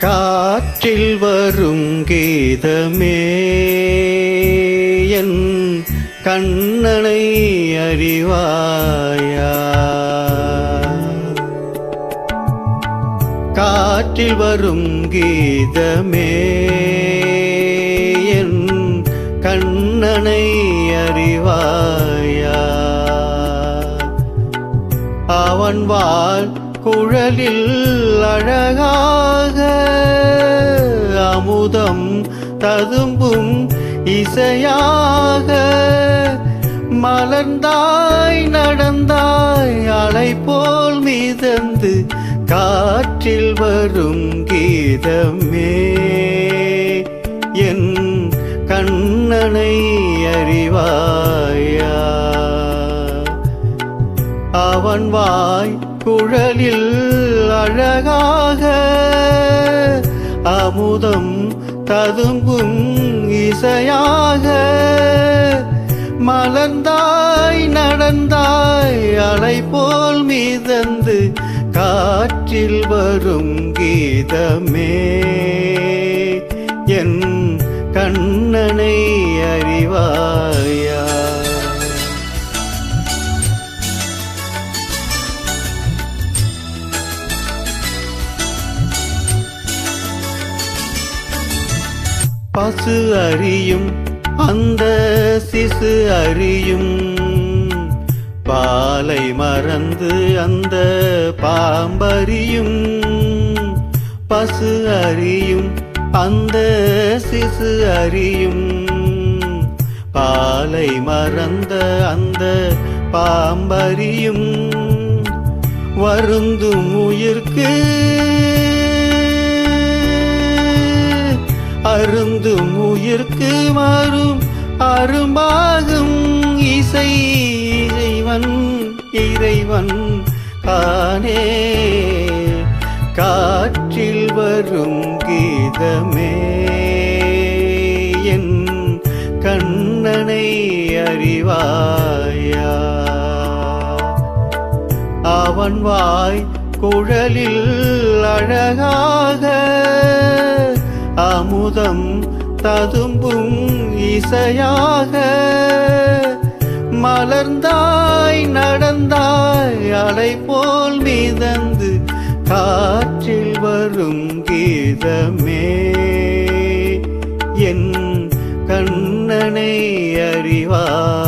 காற்றில் வரும் கீதமே என் கண்ணனை அறிவாயா? காற்றில் வரும் கீதமே என் கண்ணனை அறிவாயா? அவன் வாழ் குழலில் அழகாக அமுதம் ததும்பும் இசையாக மலர்ந்தாய் நடந்தாய் அலை போல் மிதந்து காற்றில் வரும் கீதமே என் கண்ணனை அறிவாயா? அவன் வாய் குழலில் அழகாக அமுதம் ததும்பும் இசையாக மலர்ந்தாய் நடந்தாய் அலை போல் மிதந்து காற்றில் வரும் கீதமே என் கண்ணனை அறிவாயா? பசு அறியும் அந்த சிசு அறியும் பாலை மறந்து அந்த பாம்பறியும். பசு அறியும் அந்த சிசு அறியும் பாலை மறந்த அந்த பாம்பறியும். வருந்தும் உயிர்க்கு அருந்தும் உயிர்க்கு மாறும் அரும்பாகும் இசை இறைவன் காணே. காற்றில் வரும் கீதமே என் கண்ணனை அறிவாயா? அவன் வாய் குழலில் அழகாக அமுதம் ததும்பும் இசையாக மலர்ந்தாய் நடந்தாய் அலை போல் மிதந்து காற்றில் வரும் கீதமே என் கண்ணனை அறிவாயா?